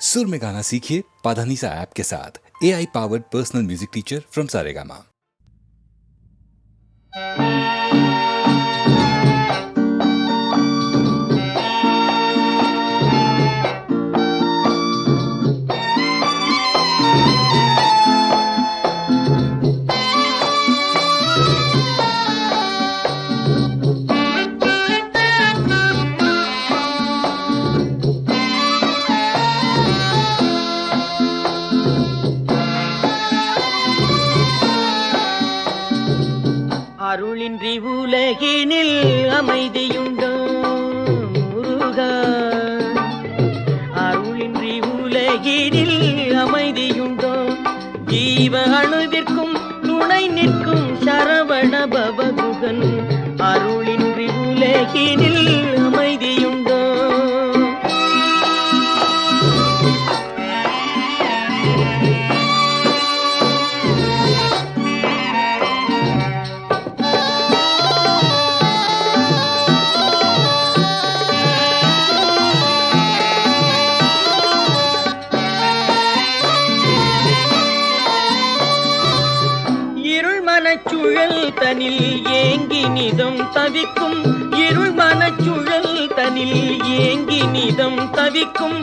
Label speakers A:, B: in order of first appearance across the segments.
A: सुर में गाना सीखिए पाधानीसा ऐप के साथ। AI powered personal music teacher from Saregama.
B: அருளின்றி உலகினில் அமைதியுண்டோ முருகா, அருளின்றி உலகினில் அமைதியுண்டோ, ஜீவ அணுவிற்கும் துணை நிற்கும் சரவண பவகுகன், அருளின்றி உலகினில் அமைதியுண்டோ. சுழல் தனில் ஏங்கி நிதம் தவிக்கும், இருள் மனச்சுழல் தனில் ஏங்கி நிதம் தவிக்கும்,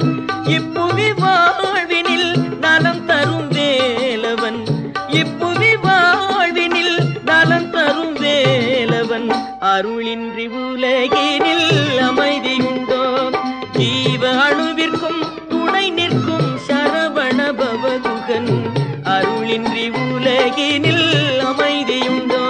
B: இப்புவி வாழ்வினில் நலம் தரும் வேலவன், இப்புவி வாழ்வினில் நலம் தரும் வேலவன், அருளின்றி உலகினில் அமைதியுண்டோ, ஜீவ அணுவிற்கும் துணை நிற்கும் சரவண பவகுகன், அருளின்றி உலகினில் அமைதியுண்டோ.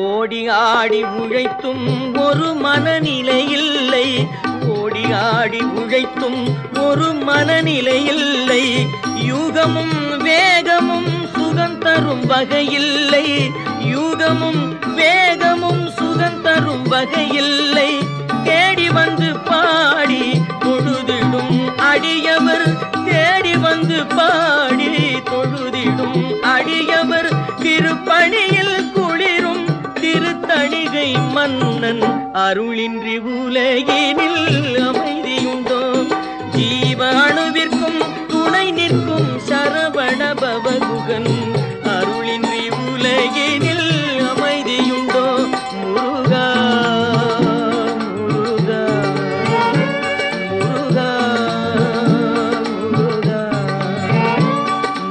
B: ஓடி ஆடி உழைத்தும் ஒரு மனநிலை இல்லை, ஓடி ஆடி உழைத்தும் ஒரு மனநிலை இல்லை, யூகமும் வேகமும் சுகம் தரும் வகையில்லை, யூகமும் வேகமும் சுகம் தரும் வகையில்லை, தேடி வந்து பாடி தொழுதிடும் அடியவர், தேடி வந்து பாடி தொழுதிடும் அடியவர், திருப்பணியில் குளிரும் திருத்தணிகை மன்னன், அருளின்றி உலகினில் அமைதியுண்டோ, ஜீவ அணுவிற்கும் துணை நிற்கும் சரவண பவகுகன், அருளின்றி உலகினில் அமைதியுண்டோ. முருகா முருகா முருகா முருகா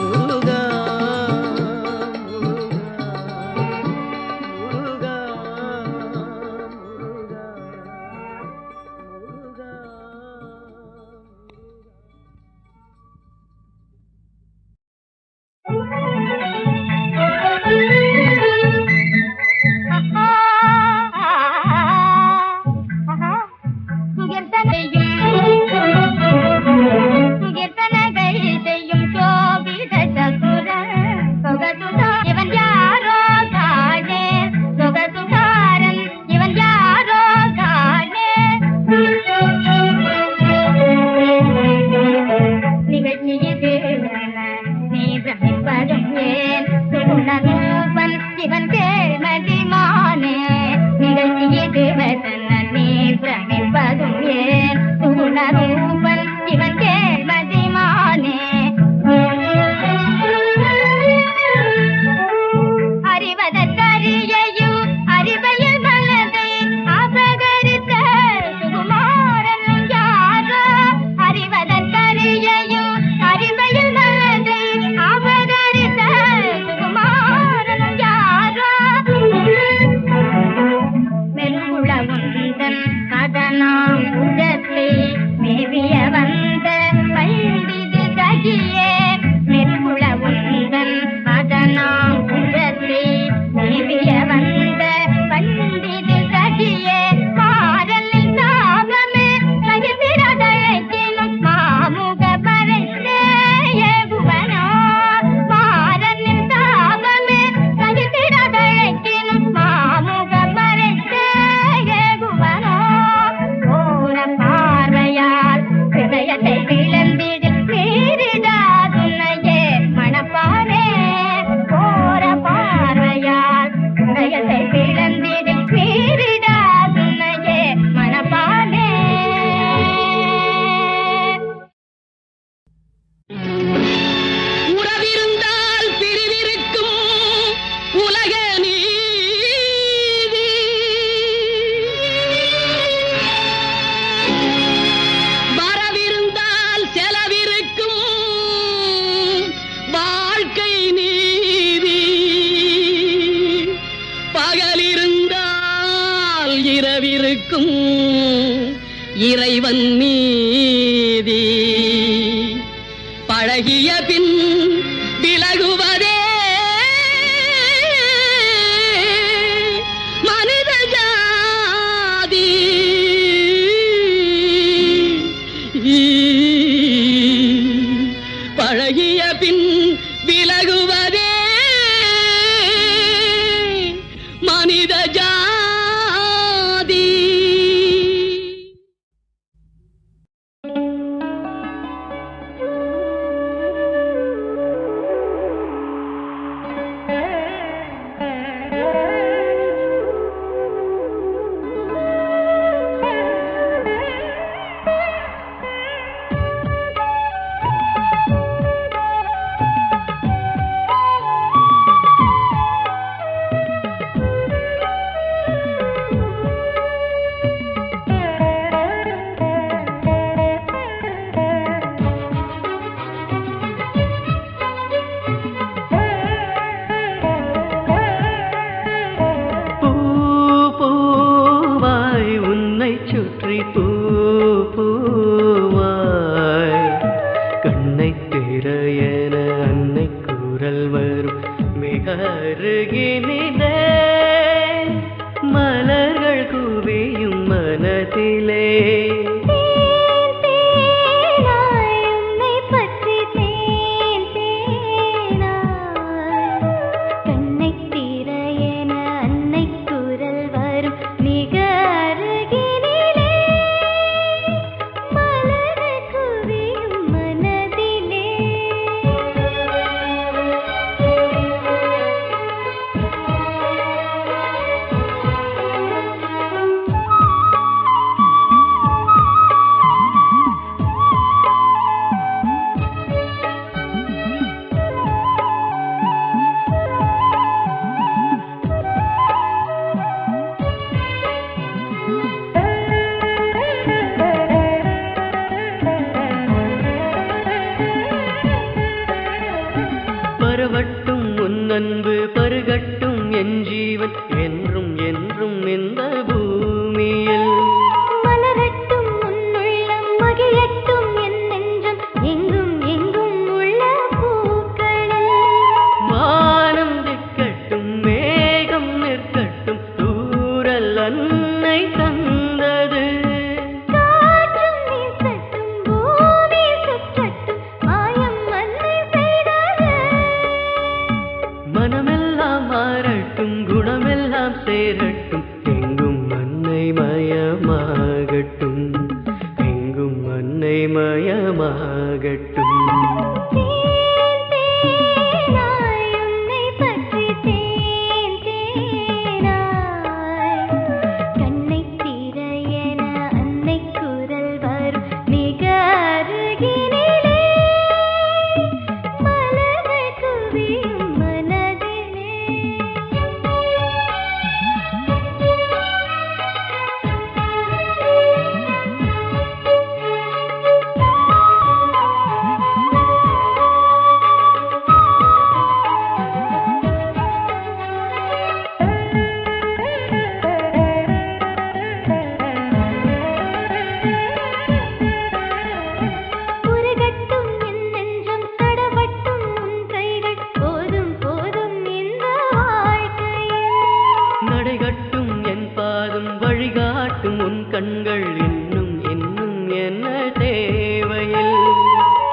B: முருகா முருகா முருகா. இறைவன் மீதி பழகிய பின் விலகுவதே மனித ஜாதி. பழகிய பின் விலகுவதே மனித ஜாதி. பரவட்டும் உன்னன்பு பருகட்டும் என் ஜீவன் என்றும் என்றும் இந்த பூமியில்.
C: மலரட்டும் உன்னுள்ளம் மகிழட்டும் என் நெஞ்சம் எங்கும் எங்கும் உள்ள பூக்களில்.
B: வானம் திக்கட்டும் மேகம் நிற்கட்டும் தூரல் அன்னை தந்தது.
C: காற்றும் வீசட்டும் பூமி சுற்றட்டும் மாயம் அன்னை செய்தது.
B: மனமெல்லாம் மாறட்டும் குணமெல்லாம் சேரட்டும் எங்கும் அன்னை மயமாகட்டும் எங்கும் அன்னை மயமாகட்டும்.
C: தேனாய் உன்னை பற்றி தேன் தேனாய் கண்ணைத் திற என அன்னை குரல் வரும் மிக அருகினிலே. மலர்கள் குவியும் மனதிலே. உருகட்டும் என் நெஞ்சம் தடவட்டும் உன் கைகள் போதும் போதும் இந்த வாழ்க்கையில்.
B: நடைகட்டும் என் பாதம் வழிகாட்டும் உன் கண்கள் இன்னும் இன்னும் என்ன தேவையில்.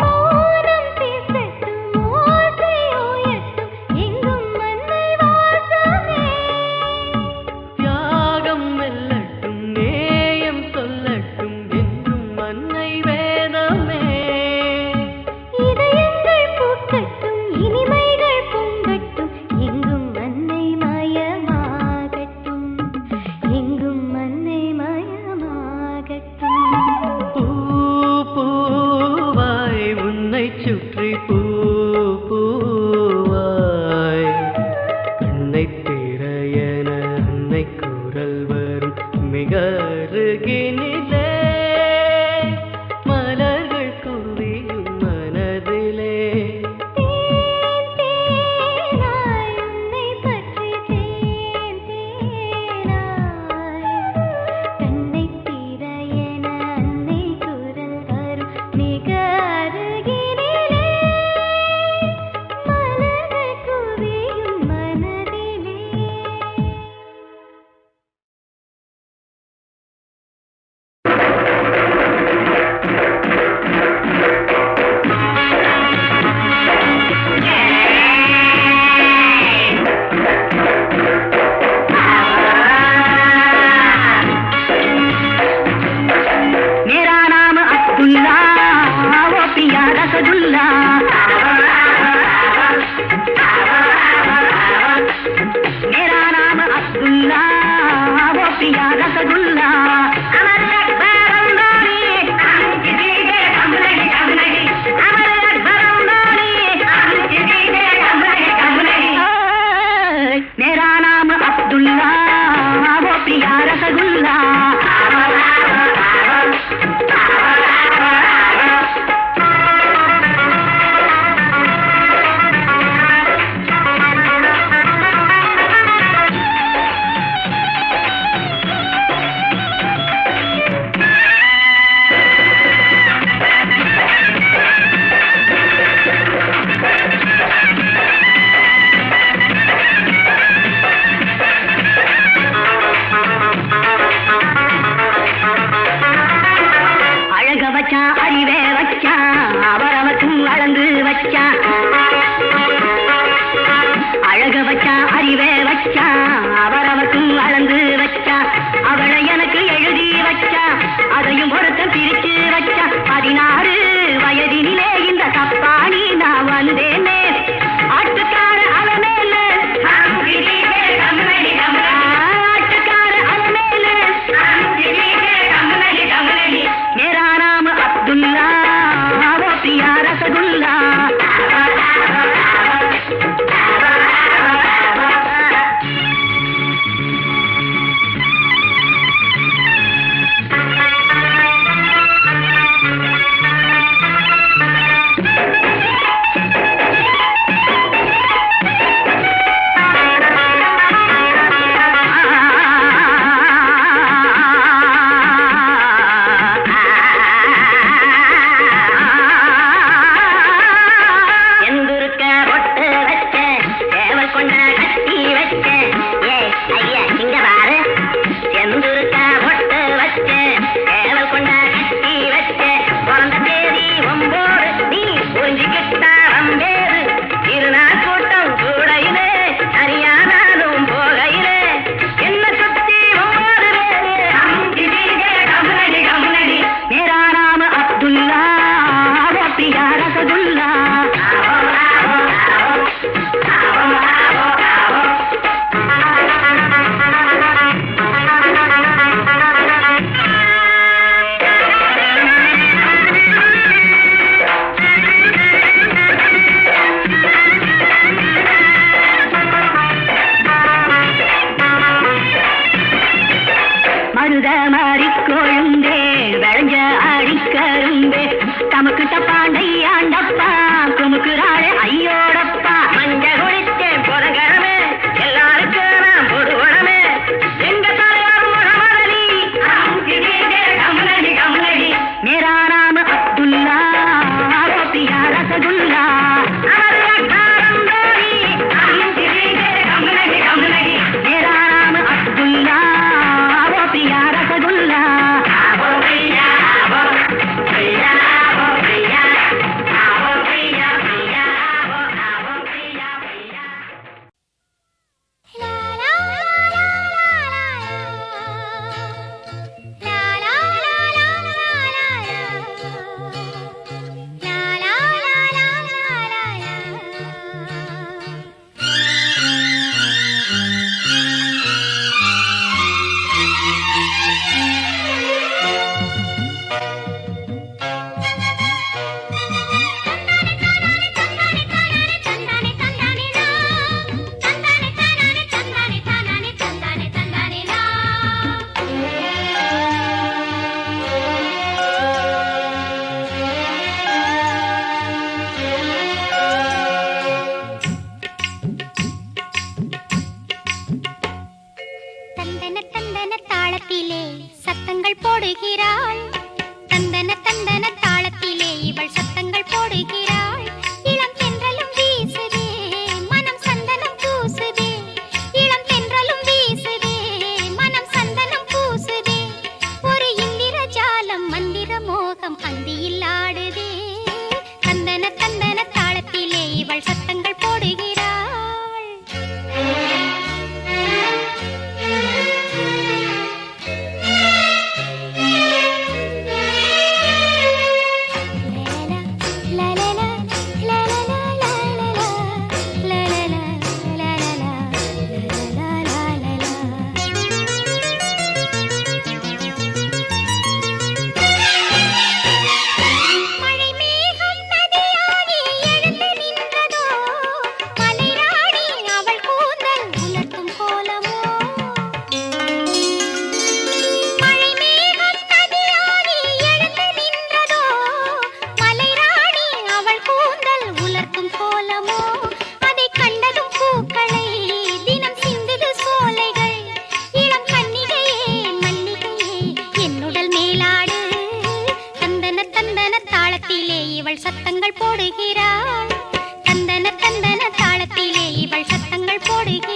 C: மௌனம் பேசட்டும் ஓசை ஓயட்டும் எங்கும் அன்னை வாசமே.
B: தியாகம் வெல்லட்டும் நேயம் சொல்லட்டும் என்றும் அன்னை வேதமே.
C: இதயங்கள் பூக்கட்டும் இனிமைகள் பொங்கட்டும் எங்கும் அன்னை மயமாகட்டும் எங்கும் அன்னை மயமாகட்டும்.
B: பூ பூவாய் உன்னை சுற்றி பூ பூவாய் கண்ணை திற என அன்னை குரல் வரும் மிக அருகினிலே. மலர்கள் குவியும் மனதிலே.
C: தேனாய் உன்னை பற்றி தேன் தேனாய் கண்ணைத் திற என
D: रसगुल्ला मेरा नाम अब्दुल्ला वो पिया रसगुल्ला अमर अकबर अंबानी हम किसी के कम नहीं अमर अकबर अंबानी हम किसी के कम नहीं मेरा नाम अब्दुल्ला वो पिया रसगुल्ला அறிவே வச்சான் அவரவர்க்கும் அளந்து வச்சான் அழக வச்சான் அறிவே வச்சான் அவரவர்க்கும் அளந்து வச்சான் அவளை எனக்கு எழுதி வச்சான் அதையும் ஒருத்தன் பிரிச்சு வச்சான் 16 வயதினிலே இந்த தப்பாணி நான் வந்தேனே ஆட்டுக்கார அலமேல ஆட்டுக்கார அலமேல मेरा नाम अब्दुल्ला वो पिया रसगुल्ला மாறிக்கொழுந்தே விளைஞ்ச அடிக்கரும்பே தமக்கு தப்பாண்டை ஆண்டப்பா குமுக்குறாளே ஐயோடப்பா மஞ்ச குளித்தேன் புதங்கரமே எல்லாருக்கும் நான் பொதுவடமே எங்க தலைவர் முகமதலி கமலடி மேரா நாம அப்துல்லா वो पिया रसगुल्ला अमर अकबर अंबानी हम किसी के कमलड़ी मेरा नाम अब्दुल्ला वो पिया रसगुल्ला वो पिया वो पिया वो पिया वो पिया पिया वो पिया पिया
C: la la la காணும் கோலமோ அதை கண்டதும் பூக்களை தினம் சிந்துது சோலைகள் இளம் கன்னிகையே மல்லிகையே என்னுடல் மேலாடு தந்தன தந்தன தாளத்திலே இவள் சத்தங்கள் போடுகிறாள் தந்தன தந்தன தாளத்திலே இவள் சத்தங்கள் போடுகிறாள்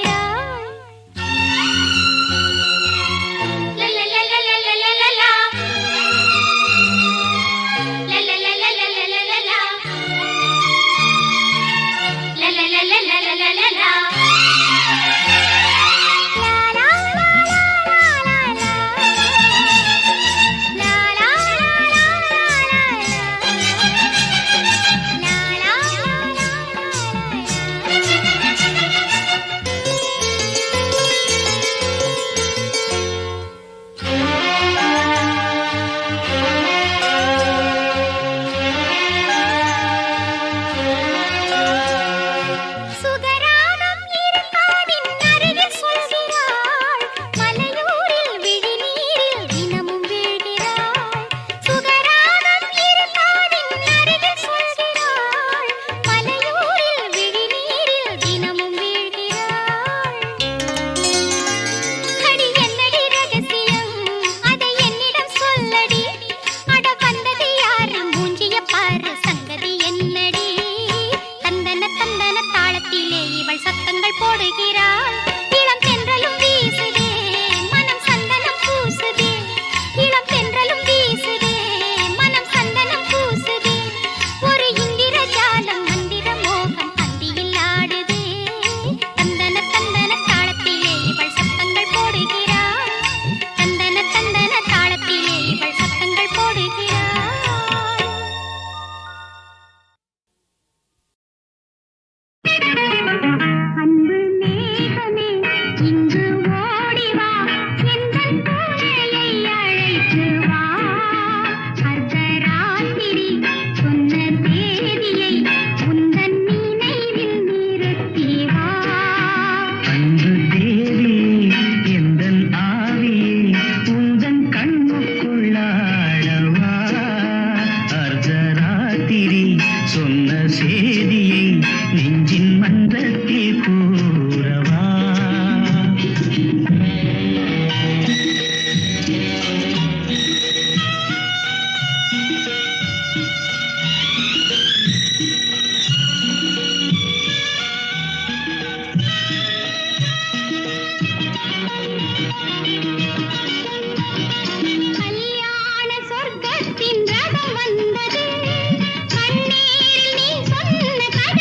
C: சொர்க்கத்தின் ரதம் வந்தது கண்ணீரில் நீ சொன்ன கதை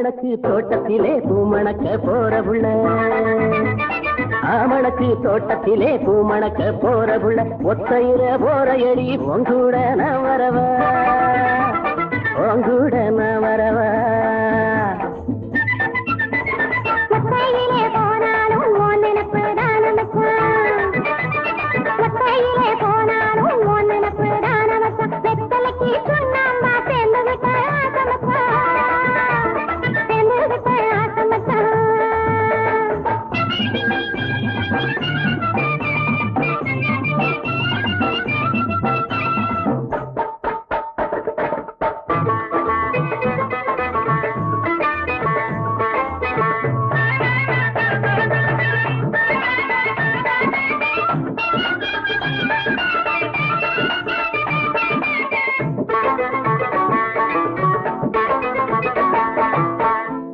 E: ஆமணக்கு தோட்டத்திலே பூமணக்க போற புள்ள, ஆமணக்கு தோட்டத்திலே பூமணக்க போற புள்ள, ஒத்தையில போற எடி உங்கூட நான் வரவா, உங்கூட நான் வரவா.
C: ஒத்தையிலே போனாலும் உன் நினைப்பு தான் மச்சான், ஒத்தையிலே போனாலும் உன் நினைப்பு தான் மச்சான், வெத்தலைக்கு சுண்ணாம்பா சேர்ந்து விட்ட ஆசை மச்சான், சேர்ந்து விட்ட ஆசை மச்சான்.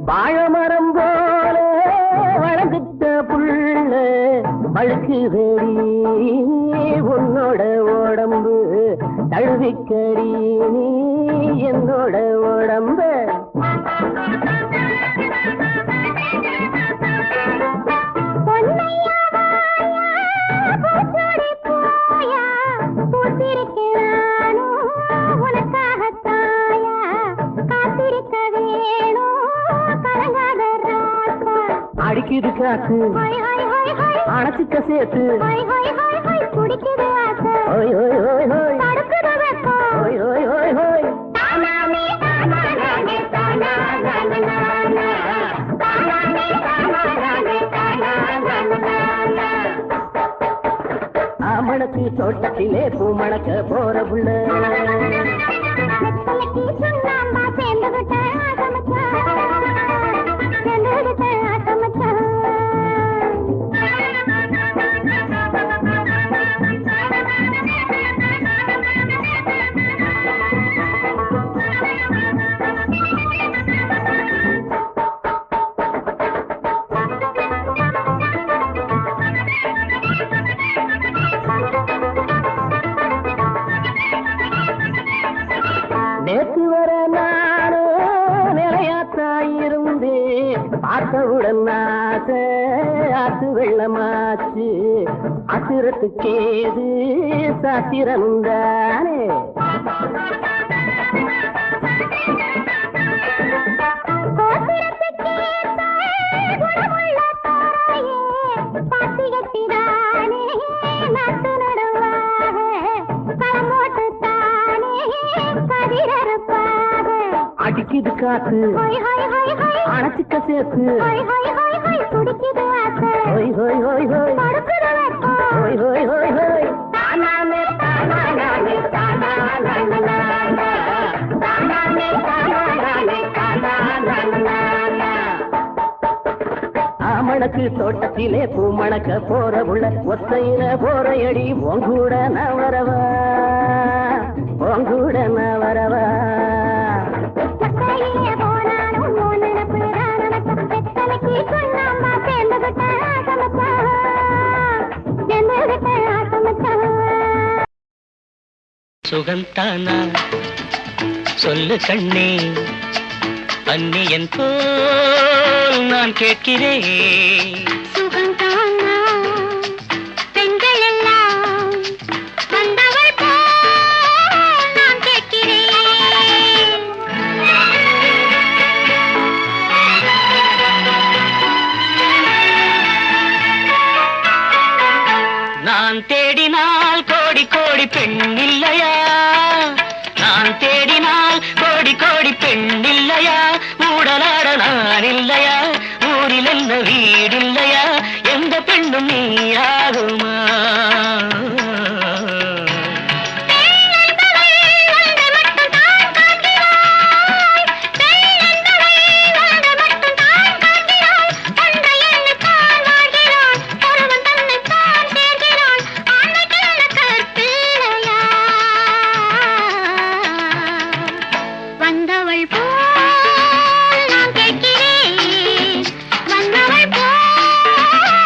E: வாழமரம் போல வளர்ந்துட்ட புள்ள வழுக்குதடி உன்னோட உடம்பு, தழுவிக்கடி நீ என்னோட உடம்பு. அடிக்குது காத்து அணைச்சிக்க சேர்த்து, ஓய் ஓய் ஓய் ஓய் ஓய் ஓய் ஓய் ஓய். ஆமணக்கு தோட்டத்திலே பூமணக்க போற புள்ள,
C: வெத்தலைக்கு சுண்ணாம்பா சேர்ந்து விட்ட ஆசை மச்சான், சேர்ந்து விட்ட ஆசை மச்சான்.
E: நேற்று வர நானும் நிலையாத்தாயிருந்து, பார்த்தவுடன் ஆசை ஆத்து வெள்ளமாச்சு, அசுரத்துக்கேது சாத்திரமுந்தானே. அடிக்குது காத்து அணைச்சிக்க சேர்த்து, ஓய் ஓய் ஓய் ஓய் ஓய் ஓய் ஓய் ஓய். ஆமணக்கு தோட்டத்திலே பூமணக்க போற புள்ள, ஒத்தையில போற எடி உங்கூட நான் வரவா, உங்கூட நான் வரவா.
C: ஒத்தையிலே போனாலும் உன் நினைப்பு தான் மச்சான், வெத்தலைக்கு சுண்ணாம்பா சேர்ந்து விட்ட ஆசை மச்சான், சேர்ந்து விட்ட ஆசை மச்சான்.
B: சுகந்தானா சொல்லு கண்ணே, அந்நியன் போல் நான் கேட்கிறேன்.
C: சுகந்தானா பெண்கள் எல்லாம் வந்தவள் போல் நான் கேட்கிறேன்.
B: நான் தேடினால் கோடி கோடி பெண் இல்லையா, நான் தேடினால் கோடி கோடி பெண் இல்லையா, ஊடலாட நான் இல்லையா, ஊரில் என்ன வீடில்லையா, எந்த பெண்ணும் நீயாகுமா.
C: வந்தவள் போல் நான் கேட்கிறேன், வந்தவள் போல்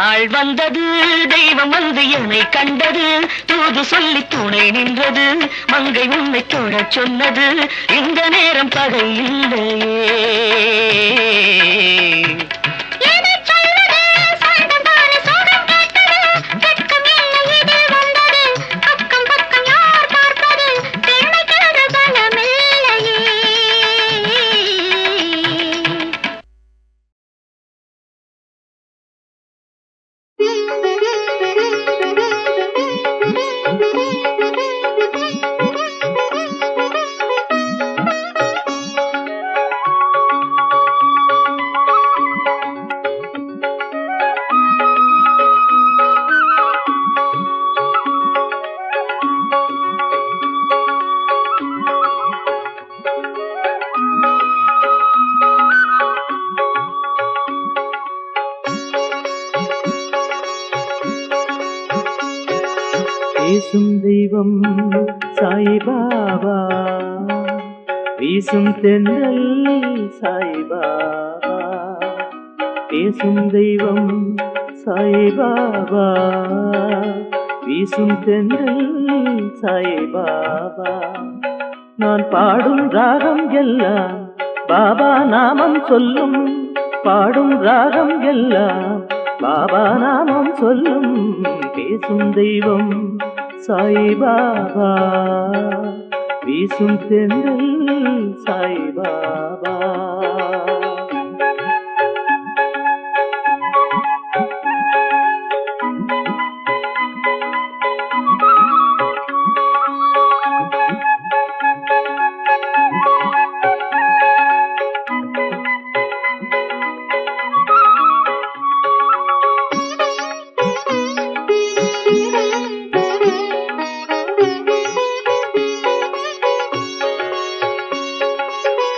B: நாள் வந்தது தெய்வம் வந்து என்னை கண்டது தூது சொல்லி துணை நின்றது மங்கை உன்னை தொழச் சொன்னது இந்த நேரம் பகை இல்லையே
E: பேசும் தெய்வம் சாய்பாபா வீசும் தென்றல் சாய்பாபா பேசும் தெய்வம் சாய்பாபா வீசும் தென்றல் சாய்பாபா நான் பாடும் ராகம் எல்லாம் பாபா நாமம் சொல்லும் பாடும் ராகம் எல்லாம் பாபா நாமம் சொல்லும் பேசும் தெய்வம் சாய்பாபா வீசும் தென்றல் சாய்பாபா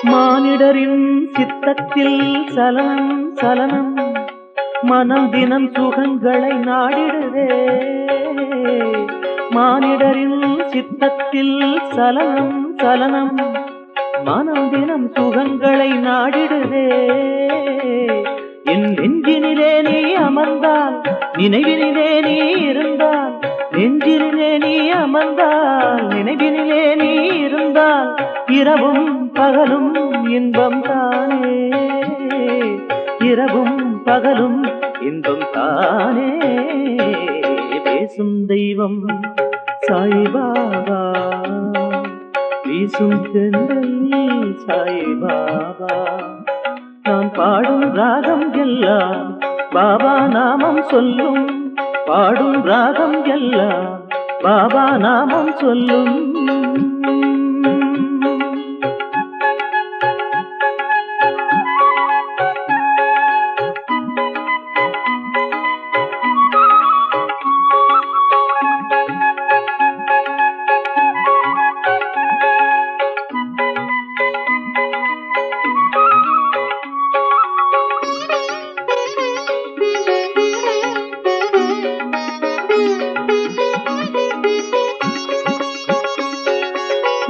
E: மானிடரின் சித்தத்தில் சலனம் சலனம் மனம் தினம் சுகங்களை நாடிடுதே மானிடரின் சித்தத்தில் சலனம் சலனம் மனம் தினம் சுகங்களை நாடிடுதே என் நெஞ்சினிலே நீ அமர்ந்தால் நினைவினிலே நீ இருந்தால் நெஞ்சினிலே நீ அமர்ந்தால் நினைவினிலே நீ இருந்தால் இரவும் பகலும் இன்பம் தானே இரவும் பகலும் இன்பம் தானே பேசும் தெய்வம் சாய்பாபா வீசும் தென்றல் சாய்பாபா நான் பாடும் ராகம் எல்லாம் பாபா நாமம் சொல்லும் பாடும் ராகம் எல்லாம் பாபா நாமம் சொல்லும்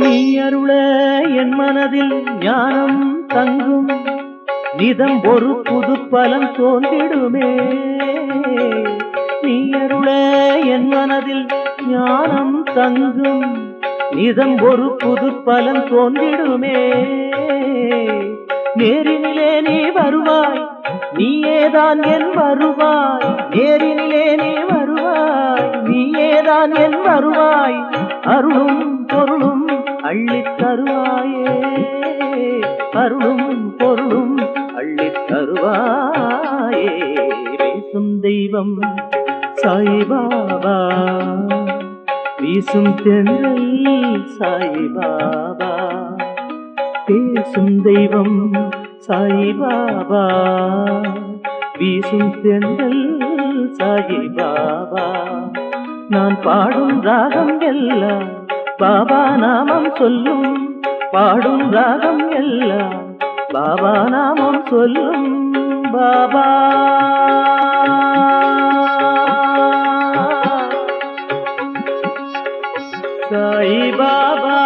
E: நீ அருள என் மனதில் ஞானம் தங்கும் நிதம் ஒரு புது பலம் தோன்றிடுமே நீ அருள என் மனதில் ஞானம் தங்கும் நிதம் ஒரு புது பலம் தோன்றிடுமே நேரினிலே நீ வருவாய் நீயேதான் என் வருவாய் நேரினிலே நீ வருவாய் நீயேதான் என் வருவாய் அருளும் பொருளும் அள்ளித் தருவாயே அருளும் பொருளும் அள்ளித் தருவாயே பேசும் தெய்வம் சாய்பாபா வீசும் தென்றல் சாய்பாபா பேசும் தெய்வம் சாய்பாபா வீசும் தென்றல் சாய்பாபா நான் பாடும் ராகம் எல்லாம் பாபா நாமம் சொல்லும் பாடும் ராகம் எல்லாம் பாபா நாமம் சொல்லும் பாபா சாய் பாபா